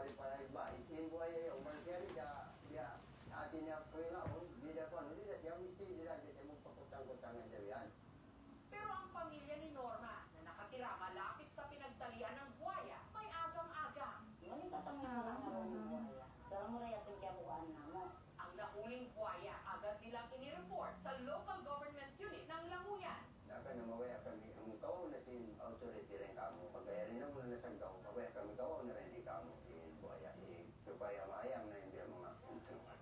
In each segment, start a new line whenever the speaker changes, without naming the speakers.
pare-pare ba, itin buaya yung markeri dia atin niya po yung ako, dia ko ano, dia siya mesti dia mo paputang-putangan siya yan.
Pero ang pamilya ni Norma na nakatira malapit sa pinagtalian ng buhaya, may agang-agang.
Ngunit tatangin mo lang ng buhaya. Pero mo rin ating kiyabuan na mo.
Ang nahuling buhaya agad nilang inireport sa local government unit ng Lamuyan.
Dapat na mawaya kami, ang kawaw natin authority rin kamo, pagkaya rin naman na sa kawaw, mawaya kami kawaw na rin di kamo, buhaya, supaya maayang na hindi mga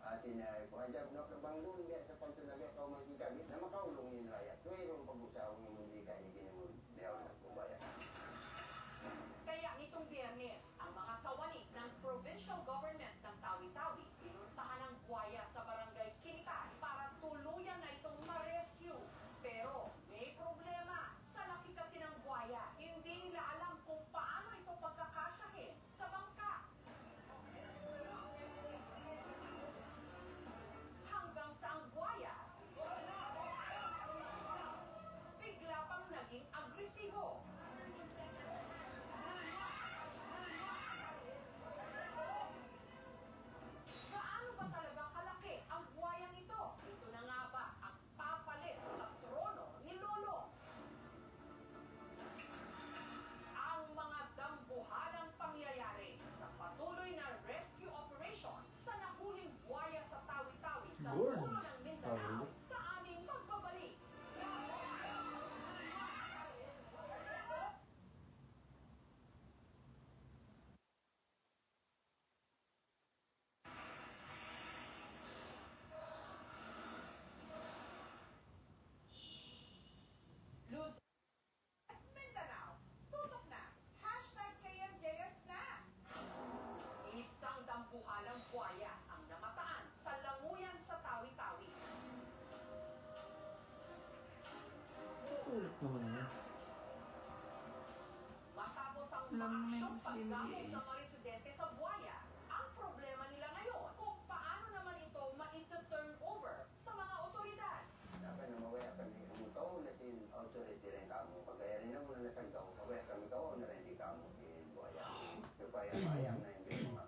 atin na kuhanjab na kabangdun niya sa pagtunagay kaw magkigamit na makaulong yung rayat. Mayroong pag-usawang yung mundi ka, hindi mo diyaw na kubaya.
Kaya nitong Biyernes, ang mga kawani ng provincial government ng Tawi-Tawi pinuntahan ng buhaya sa barangay Kinitan para tuluyan na itong ma-rescue. Pero may problema. Sa laki kasi ng buhaya, hindi nila alam kung paano ito pagkakasyahin sa bangka. Hanggang sa ang buhaya, bigla pang naging agresibo. Gaano ba talaga kalaki ang buhayang ito? Ito na nga ba ang papalit sa trono ni Lolo? Ang mga dambuhalang pangyayari sa patuloy na rescue operation sa nahuling buhaya sa Tawi-Tawi sa dulo ng Mindanao sa aming pagbabalik. Luz Mindanao, tutok na. #KMJS na. Isang dambuhalang buhaya ang namataan sa Lamuyan sa Tawi-Tawi.
Ulit naman yun.
Matapos ang
Lamuyan
maaksyong
sa
pagdamos
MBS.
ng mga residente sa buhaya, ang problema nila ngayon kung paano naman ito ma-turn over sa mga otoridad.
Dapat na mawaya kami, ang kawaw natin authority rin kamo, pagkaya rin naman na sa kawaw, mawaya kami kawaw na rin di kamo, buhaya. Supaya maayang na hindi mga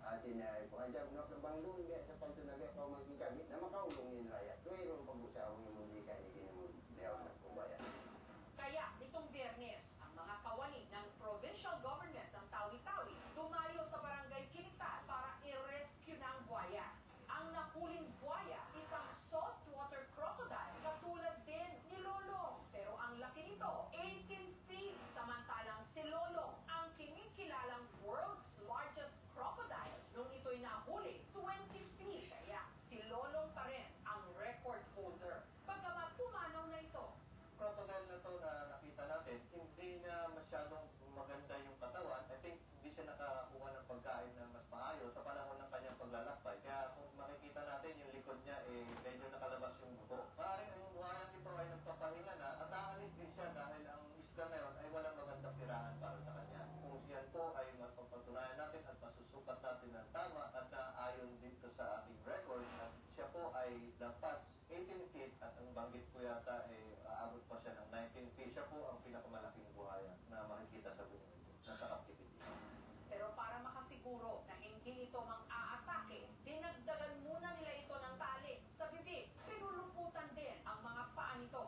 atin na kuhanjab na kabangdun niya sa pagtunagay kaw magkigamit na makaulong yung rayat. Mayroong pag-usawang yung mundi ka, hindi mo diyaw na kubaya.
Kaya nitong Biyernes, ang mga kawani ng provincial government ng Tawi-Tawi dumayo sa barangay Kinitan para i-rescue na ang buhaya. Ang nahuling buhaya, isang saltwater crocodile, katulad din ni Lolo. Pero ang laki nito, 18 feet. Samantalang si Lolo, ang kinikilalang world's largest crocodile, nung ito'y nahuli, 20 feet. Kaya si Lolong pa rin ang record holder. Bagamat pumanaw na ito.
Crocodile na to na nakita natin, hindi na masyadong maganda yung katawan. I think hindi siya nakakuha ng pagkain na mas maayos sa panahon ng kanyang paglalakbay. Kaya kung makikita natin yung likod niya, medyo nakalabas yung buko. Maaaring ang buhayang ito ay nagpapahinga na at aalis din siya dahil ang isda ngayon ay walang magandang tirahan para sa kanya. Kung yan po ay mapapatunayan natin at masusukat natin ng tama at naayon dito sa ating record at siya po ay lampas 18 feet at ang banggit ko yata ay aabot pa siya ng 19 feet. Siya po ang pinakamalaking buhaya na makikita sa buong ito, nasa captivity.
Pero para makasiguro na hindi ito mang-aatake, dinagdagan muna nila ito ng tali sa bibig. Pinuluputan din ang mga paa nito.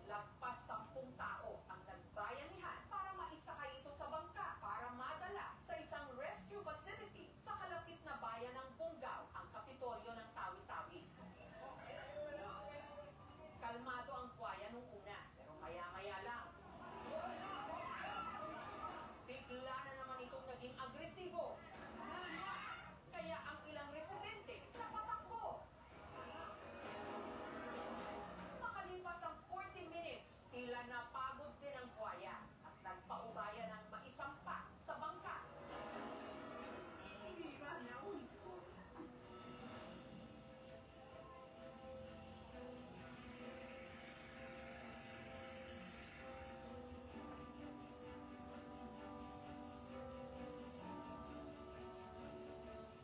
Lagpas 10 tao ang nagbayanihan para maisakay ito sa bangka para madala sa isang rescue facility sa kalapit na bayan ng Bungaw, ang kapitolyo ng Tawi-Tawi. Kalmado ang buhaya nung una, pero maya-maya lang. Bigla na naman itong naging agresibo. Kaya ang ilang residente napatakbo. Makalipas ang 40 minutes, tila napagod din ang buhaya at nagpaubaya ng maisampa sa bangka.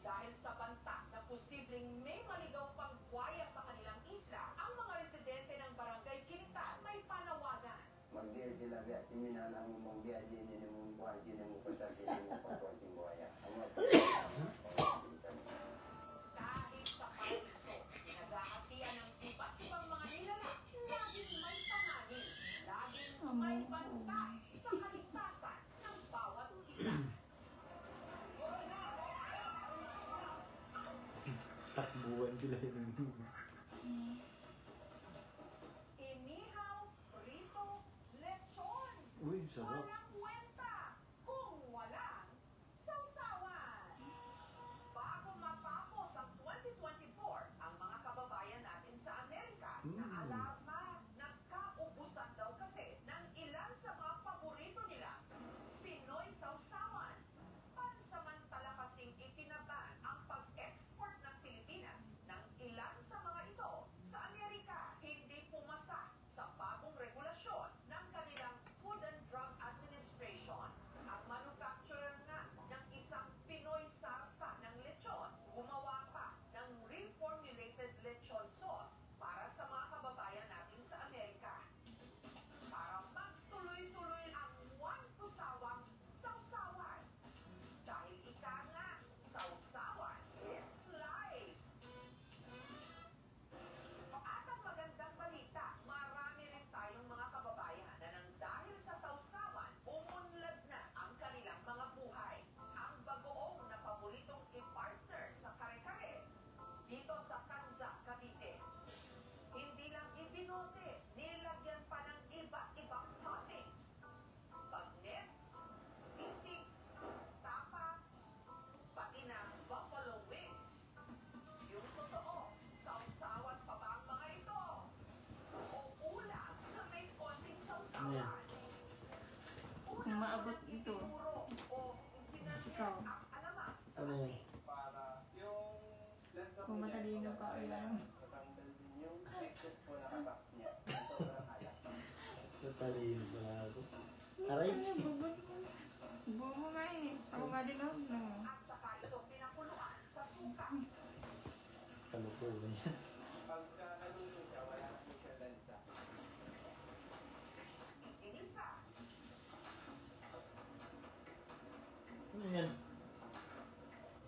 Dahil sa banta na posibleng may maligaw pang buhaya sa kanilang isla, ang mga residente ng barangay Kinitan may panawagan.
Mag-dear sila biya, siminalang mong biya din yung buhay din yung pagkasin yung pagkasin buhaya. Ang mga
Takbuhan sila yun.
Inihaw, prito, lechon.
Uy, sarap.
Walang kwenta kung walang sausawan. Bago matapos ang 2024, ang mga kababayan natin sa Amerika na alarma, nagkaubusan daw kasi ng ilan sa mga paborito nila. Pinoy sausawan. Pansamantala kasing ipinaban ang pag-export ng Pilipinas ng ilan sa mga ito sa Amerika. Hindi pumasa sa bagong regulasyon ng kanilang Food and Drug Administration. Ang manufacturer nga ng isang Pinoy sarsa ng lechon, gumawa pa ng reformulated lechon sauce para sa mga kababayan natin sa Amerika. Para magtuloy-tuloy ang one pusawang sausawan. Dahil ika nga, sausawan is life. At ang magandang balita, marami rin tayong mga kababayan na nang dahil sa sausawan, umunlad na ang kanilang mga buhay. Ang bagoong na paboritong i-partner sa kare-kare dito sa Tanza, Cavite. Hindi lang ibinote, nilagyan pa ng iba-ibang toppings. Bagnet, sisig, tapa, pati na buffalo wings. Yung totoo, sausawan pa ba ang mga ito? O ulam na may konting sausawan?
Kung maabot ito.
O ginamit
Ikaw.
ang alamang sa
Ano yan?
asin.
Para yung lansa
Kung matalino ka o yan.
matanggal din yung excess po na katas niya. Sobrang alat.
Natalino pala ako. Aray!
Buo mo nga eh. Ako nga din ako. No.
At saka ito pinakuluan sa suka.
Kalukuhan siya.
Pagka naluto siya, wala na po siya lansa.
Inisa.
Ano yan?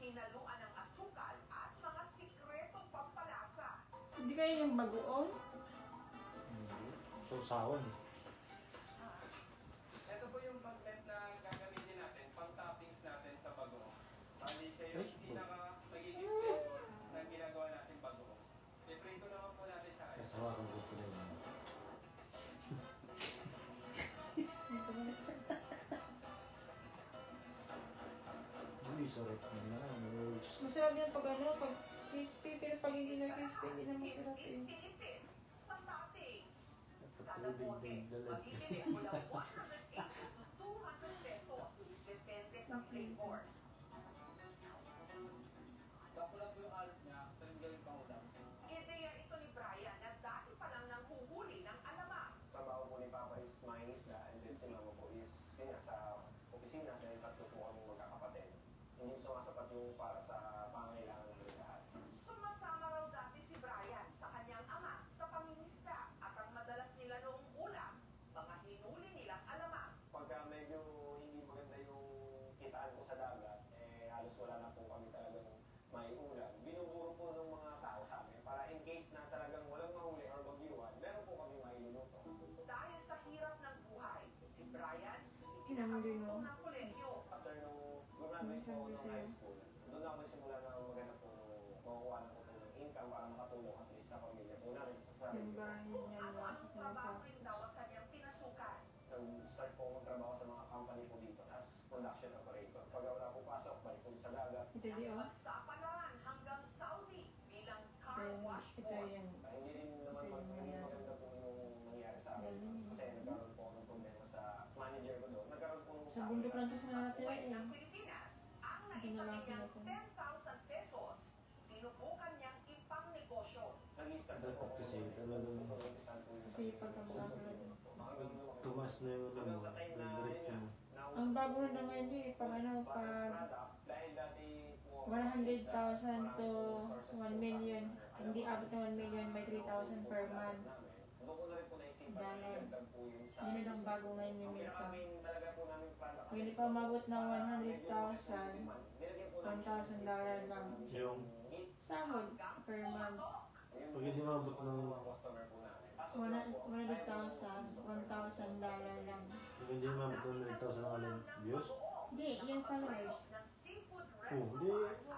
Hinaluan ng asukal at mga sikretong pampalasa.
Hindi kayo yung bagoong?
Sausawan eh.
Ito po yung bagnet na gagamitin natin, pang toppings natin sa bagoong. Bali siya yung
Ay,
pinaka magiging flavor na ginagawa natin bagoong. I-prito naman po natin siya.
Kasawakan ko ito na yun. Uy, sarap naman.
Masarap yan pag ano, pag crispy. Pero pag hindi na crispy, hindi na masarap eh.
Pinipit sa toppings. Kada
Napatubig
bote,
din dalag.
mabibili mula 180 to 200 pesos. Depende sa flavor.
Sako lang po yung alp niya, pero gawin pang ulam.
Ideya ito ni Brian na dati pa lang nang huhuli ng alamang.
Trabaho po ni Papa is mangingisda and then si Mama po is yun nga, sa opisina sa tatlo po kami magkakapatid. Hindi sumasapat yung para sa pangangailangan ng lahat.
Sumasama raw dati si Brian sa kanyang ama sa pangingisda at ang madalas nila noong ulam, mga hinuli nilang alamang.
Pagka medyo hindi maganda yung kitaan ko sa dagat, eh halos wala na po kami talagang may ulam. Binuburo po ng mga tao sa amin para in case na talagang walang mahuli or bagyuan, meron po kami mailuluto.
Dahil sa hirap ng buhay, si Brian
Hinamuli mo.
ipinakatulong ng kolegyo.
After nung graduate po nung high school, doon ako simula na maghanap po nung makukuha na po ng income para makatulong at least sa pamilya po namin sa sarili.
Yung bahay niya lang.
Ano-anong trabaho rin daw ang kanyang pinasukan.
Nag-start po magtrabaho sa mga company po dito as production operator. Pag wala po pasok, balik po sa dagat.
Ito di oh.
Magsapalaran hanggang Saudi bilang car
Ito,
wash
ito
boy.
yan.
Hindi rin naman hindi maganda po yung nangyari sa akin. Kasi nagkaroon po ako ng problema sa manager ko doon. Nagkaroon po ng
Sa bundok lang ito sa natira
Buhay
eh.
ng Pilipinas, ang
Ginalaki
naitang
na to.
niyang 10,000 pesos, sinubukan niyang ipang negosyo.
Nag-start na po ako.
Kasi talagang
Kasi pagkabagay.
tumas na yung ano,
Hanggang sa time na yun
diretso
nga,
mo.
Ang bago na ngayon eh, pag ano, pag
dahil dati po
100,000 to 1 million. Hindi abot ng 1 million, may 3,000 per month.
Doon ko na rin po naisipan
Dollar.
na idagdag po yun sa
Yun na ang bago ngayon ni
Ang
Milka.
pinaka-main talaga po namin product kasi
Hindi pa umabot ng 100,000,
nilagyan po namin
$1,000 lang.
Yung
meat.
Sahod per month.
Ayun
Pag hindi umabot
po
ng
mga customer po namin. Pasok lang po.
100,000, $1,000 lang.
kung hindi mamit ng 1,000 ang alin views.
Hindi, yung followers.
Oh, hindi.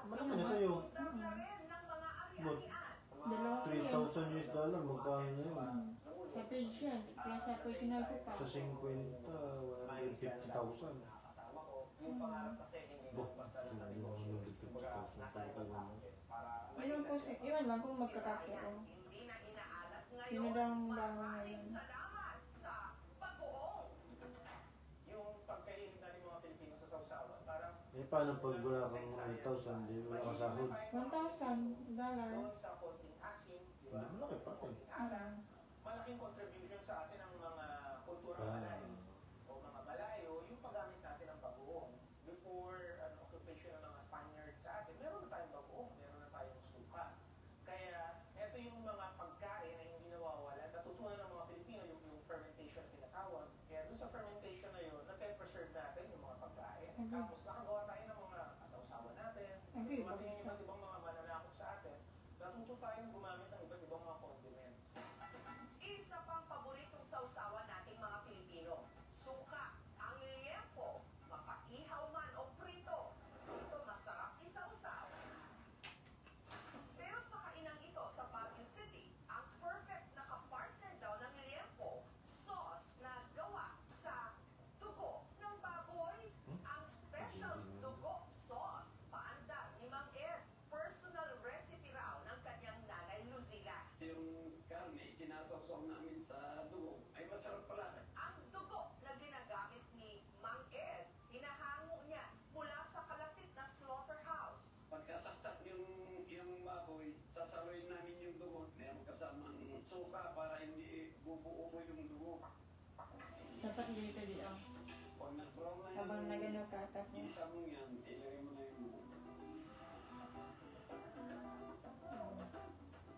Malaki na sa'yo.
Ng mga
Dalawang yan.
3,000 US dollar, magkano na yun?
Sa page yan. Plus sa personal ko pa.
Sa 50, 150,000. Bo, hindi mo 150,000 sa kukuha mo.
Iwan ko si, iwan lang kung magkakapya ko.
Hindi na inaalat
Yun na
ngayon.
lang ang bango
Maraming
ngayon.
salamat sa pag-uong.
Yung pagkain na ng mga Pilipino sa sausawan, parang
Eh, paano pag wala kang 1,000, hindi wala ka sahod?
$1,000.
doon sa konting asin, di ba?
Malaki pa eh.
Konting alam, malaking contribution sa atin ng mga kulturang malayo o mga malayo, yung paggamit natin ng bagoong. Before occupation ng mga Spaniards sa atin, meron na tayong bagoong, meron na tayong suka. Kaya, eto yung mga pagkain na hindi nawawala. Natutunan ng mga Pilipino yung fermentation na tinatawag. Kaya doon sa fermentation na yun, na-preserve natin yung mga pagkain. Tapos nakagawa tayo ng mga kasawsawan natin.
Agree,
Dumating yung
bagay
iba't ibang mga mananakop sa atin. Natuto tayong gumamit ng iba't ibang mga condiments.
Isa pang paboritong sausawan nating mga Pilipino, suka, ang liempo, mapaihaw man o prito. Ito masarap isausaw. Pero sa kainang ito sa Baguio City, ang perfect na kapartner daw ng liempo, sauce na gawa sa dugo ng baboy. Ang special dugo sauce, paandar ni Mang Ed. Personal recipe raw ng kanyang nanay Luzila.
Yung karne, sinasawsaw namin sa dugo, ay masarap pala.
Ang dugo na ginagamit ni Mang Ed, hinahango niya mula sa kalapit na slaughterhouse.
Pagkasaksak yung baboy, sasaluin namin yung dugo, meron kasamang suka para hindi bubuo mo yung dugo.
Dapat dito dito.
Pag nag-brown na
Habang nagano ka
isa
tapos.
mo yan, ilagay mo na yung dugo.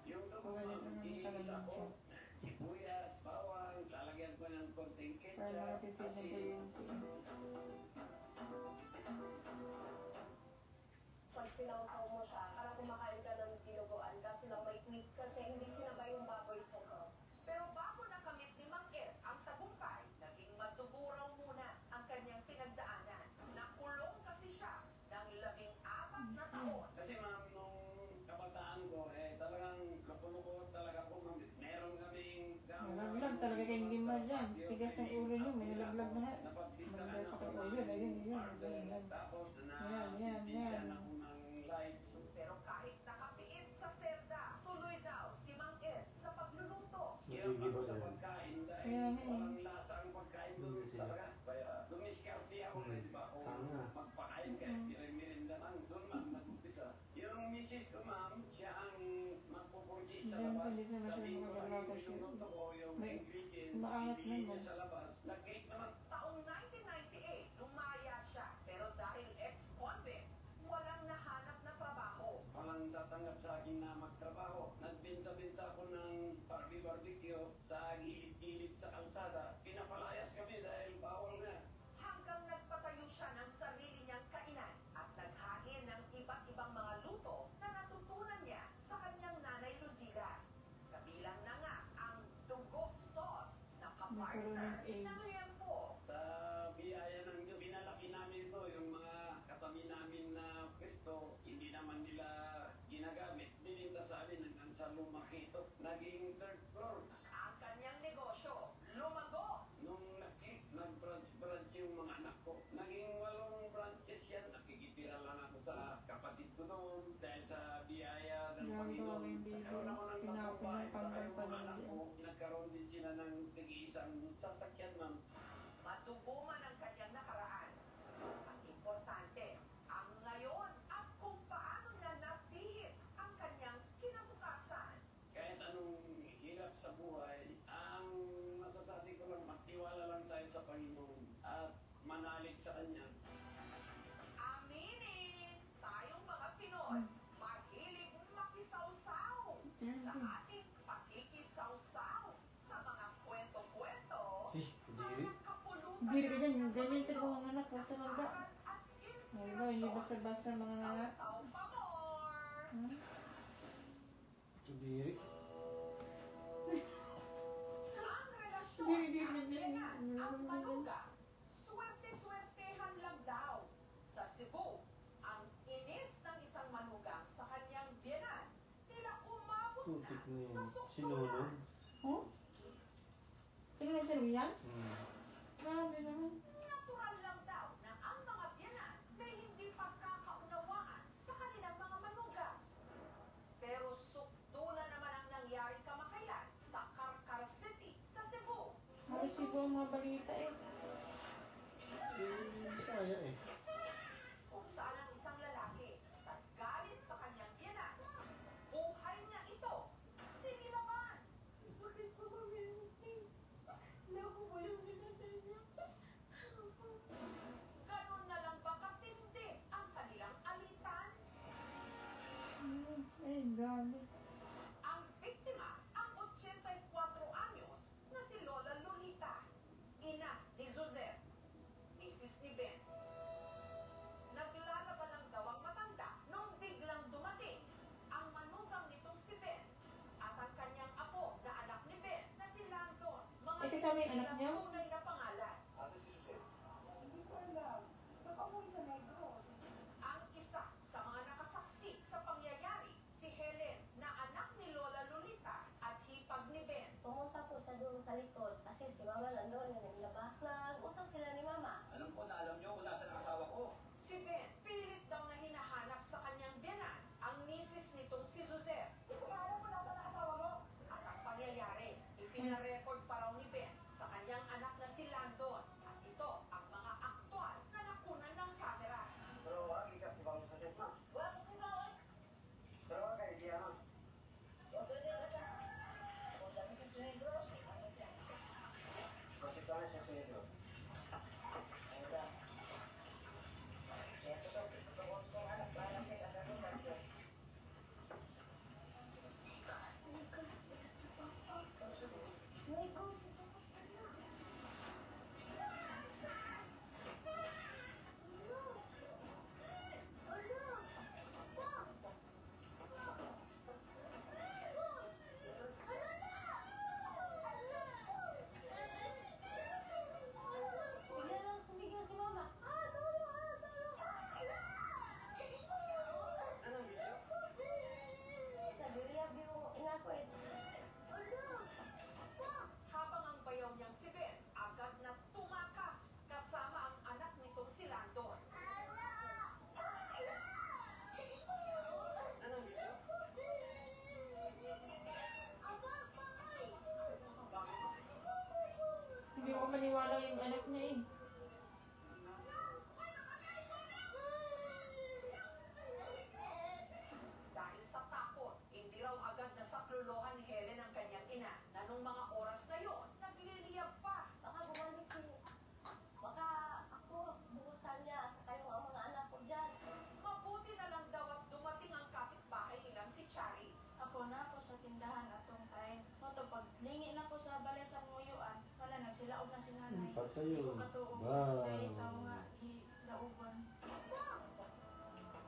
Yung dugo,
Pagalit na naman
iisa
talaga
ko,
siya.
sibuyas, bawang, lalagyan ko ng konting
Para
ketchup,
makatipid na kuryente.
Pag sinawsaw mo siya, parang kumakain ka ng dinuguan kasi lang may twist kasi hindi sinabay yung baboy sa sauce.
Pero bago nakamit ni Mang Ed ang tagumpay, naging madugo raw muna ang kanyang pinagdaanan. Nakulong kasi siya ng 14 na taon.
Kasi ma'am, nung kabataan ko, talagang loko-loko talaga ako. Meron kaming
Nalaglag talaga kayong lima dyan. Tigas ng ulo nyo, may nalaglag na nga. Magdala pa kayo ulo, ayun, ayun.
Tapos
Yan.
na ako ng light.
Pero kahit nakapiit sa selda, tuloy daw si Mang Ed sa pagluluto.
Hirap
Nagiging
ako
ba
sa
yan?
pagkain dahil
Kaya nga eh.
walang lasa ang pagkain doon
Hindi sila.
talaga. Kaya dumiskarte ako, di ba? Kung
Tama.
magpakain ka, merinda lang. Doon ma'am, nag-umpisa. Yung misis ko ma'am, siya ang magpupurchase sa
Yan,
labas.
hindi sila masyadong
Sabihin ko lang
magagawa
yung
kasi
minuto ko, yung
may
ingredients,
umaangat
piliin
naman.
niya sa labas. Nag-cake naman.
Taong 1998, lumaya siya. Pero dahil ex-convict, walang nahanap na trabaho.
Walang tatanggap sa akin na magtrabaho. Nagbenta-benta ako ng barbecue sa gilid-gilid sa kalsada. Pinapalayas kami dahil bawal nga.
Hanggang nagpatayo siya ng sarili niyang kainan at naghain ng iba't ibang mga luto na natutunan niya sa kanyang nanay Luzila. Kabilang na nga ang dugo sauce na
Nagkaroon
kapartner
ng AIDS.
ng liempo.
Sa biyaya ng Diyos, pinalaki namin ito. Yung mga katabi namin na pwesto, hindi naman nila ginagamit. Bininta sa amin hanggang sa lumaki ito. Naging third floor.
Ang kanyang negosyo, lumago.
Nung nag-branch yung mga anak ko, naging 8 branches yan. Nakikitira lang ako sa kapatid ko doon dahil sa biyaya ng
Grabe ka
Panginoon.
kaming baby.
Nagkaroon ako ng
Tinapon
tatlong bahay
ng
sa kayo mga
pamilya.
anak ko. Nagkaroon din sila ng tig-iisang sasakyan, ma'am.
Madugo man ang kanyang nakaraan. Ang importante, ang ngayon at kung paano niya napihit ang kanyang kinabukasan.
Kahit anong hirap sa buhay, ang masasabi ko lang, magtiwala lang tayo sa Panginoon at manalig sa Kanya.
Aminin, tayong mga Pinoy, mahilig makisawsaw sa ating pakikisawsaw sa mga kwento-kwento
Eh,
sa
kadiri.
kapulutan
Diri ka dyan,
ng
ganyan talaga mga anak ko talaga.
at
Wala, hindi
inspirasyon.
basta-basta mga anak.
Sawsaw pa more!
Hmm?
Kadiri.
Ang relasyon
Diri
ng
na dyan.
biyanan at manugang, swerte-swertehan lang daw. Sa Cebu, ang inis ng isang manugang sa kanyang biyanan, tila
Putik na yun. Sinunod.
Oh? Sino nagsabi yan?
Hmm.
Grabe naman.
Natural lang daw na ang mga biyanan may hindi pagkakaunawaan sa kanilang mga manugang. Pero sukdulan naman ang nangyari kamakailan sa Carcar City sa Cebu.
Marisibo ang mga balita eh.
Saya eh.
Kung saan ang isang lalaki sa galit sa kanyang biyanan, buhay niya ito sinilaban. Bakit ko mamimiti? Naku mo yung binatay niya. Ganon na lang ba katindi ang kanilang alitan?
Ay, grabe.
Ang biktima, ang 84 anyos na si Lola Lolita, ina ni Jose, misis ni Ben. Naglalaba lang daw ang matanda nung biglang dumating ang manugang nitong si Ben at ang kanyang apo na anak ni Ben na si Landon. Mga
Eh, kasama yung anak niya?
tunay na pangalan.
Hindi ko alam. Nag-amoy sa Negros.
Ang isa sa mga nakasaksi sa pangyayari, si Helen na anak ni Lola Lolita at hipag ni Ben.
Pumunta po siya doon sa likod kasi si Mama nandun yung naglaba. Nag-usap sila ni Mama.
Alam ko na alam nyo kung nasa ang asawa ko.
Si Ben, pilit daw na hinahanap sa kanyang biyanan ang misis nitong si Jose. Hindi ko alam kung nasa ang asawa mo. At ang pangyayari, ipinarecord pa raw ni Ben sa kanyang anak na si Landon. At ito ang mga aktual na nakunan ng kamera.
Pero wag ikas ibang sa sesma.
Wala ko bawal.
Pero wag kayo diyan. Kasi kami sa sinyo.
Bigla lang sumigaw si Mama. Nag-rehab yung ina ko eh.
Habang ang bayaw niyang si Ben, agad na tumakas kasama ang anak nitong si Landon.
Hindi ko maniwala yung anak niya eh.
Dahil sa takot, hindi raw agad nasaklolohan ni Helen ang kanyang ina na nung mga oras na yon, nagliliyab pa.
Baka bumalik si... Baka ako, bukusan niya at saka yung mga anak ko dyan.
Mabuti na lang daw at dumating ang kapitbahay nilang si Chari.
Ako na ako sa tindahan atong time. Moto pag lingi na ko sa balay sa nguyuan, wala nagsilaog na si nanay.
Patay
Hindi ko
yun.
katuog.
Ba.
Dahil tao nga gilauban.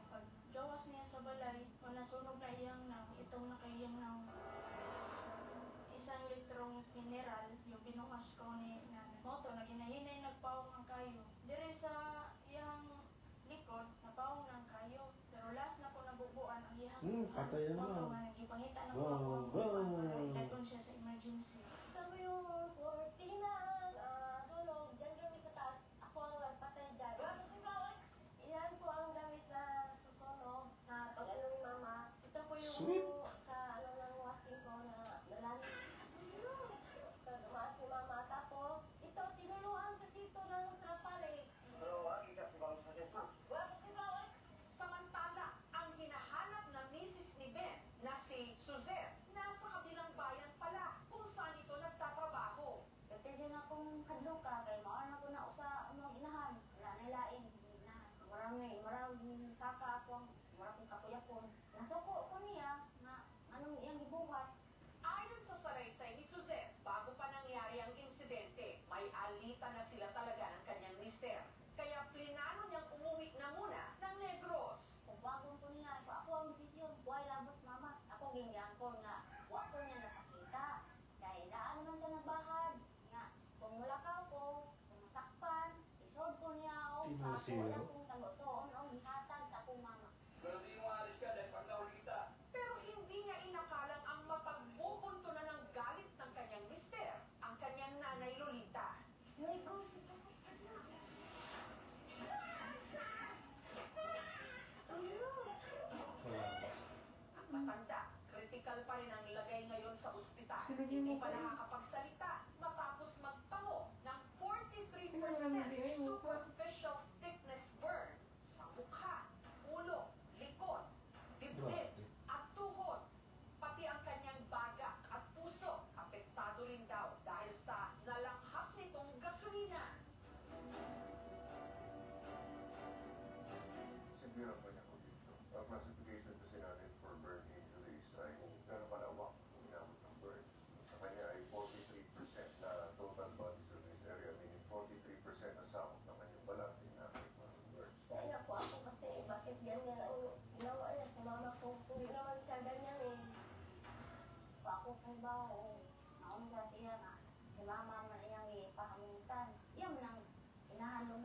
Pag gawas niya sa balay, wala sunog na iyang nang itong nakaiyang nang 1 litrong mineral yung binukas ko ni nanay. Moto na ginahinay nagpawong ang kayo. Dire sa iyang likod, napawong ng kayo. Pero last na ko nabubuan ang iyang
Patay
moto
naman.
nga ipangita na ko
Wow,
ako ang
wow.
buwan. Iladon siya sa emergency.
Tama yung cortina, tulog, dyan kami sa taas. Ako ang nagpatay dyan. Iyan po ang gamit na susunog na pag ano ni Mama. Ito po yung
Sweet.
sa ano ng washing ko na dalan. Pag umaas si Mama. Tapos, ito, tinuluan kasi ito ng trapal eh.
Pero wag ikas ibang sa sesma.
Samantala, ang hinahanap na misis ni Ben na si Suzette, nasa kabilang bayan pala kung saan ito nagtatrabaho.
Dati din akong kadluka kay maana ko na usa ano inahan. Wala na lain na. Marami saka akong maraming kapuyapon. Nasuko ko niya na anong iyang gibuhat.
Ayon sa salaysay ni Suzette, bago pa nangyari ang insidente, may alitan na sila talaga ng kanyang mister. Kaya plinano niyang umuwi na muna ng Negros.
Kung bagong ko niya, ako ang desisyon, buhay labos mama. Ako gingyang ko nga, wa ko niya nakakita. Dahil daan naman siya nagbahad. Nga, kung wala ka ko, kung masakpan, isod ko niya ako sa ako
Tinusira.
na kung tagotoon ang gihatag sa akong mama.
Pero di mo alis ka dahil pag nahuli kita.
Pero hindi niya inakalang ang Hindi pa nakakapagsalita matapos magpango ng 43% superficial thickness burn sa mukha, ulo, likod, dibdib, at tuhod. Pati ang kanyang baga at puso apektado rin daw dahil sa nalanghap nitong gasolina.
Severe ang kanyang condition. Ang classification kasi natin for burn injuries ay kung gano'ng kalawak kung inabot ng burn. Sa kanya ay 43% na total body surface area, meaning 43% na sakop ng kanyang balat ay naapektuhan ng burn.
Kaya po ako kasi bakit ganyan ang ginawa niya sa mama ko. Hindi naman siya ganyan eh. Ako kung ba ako sa siya na si mama man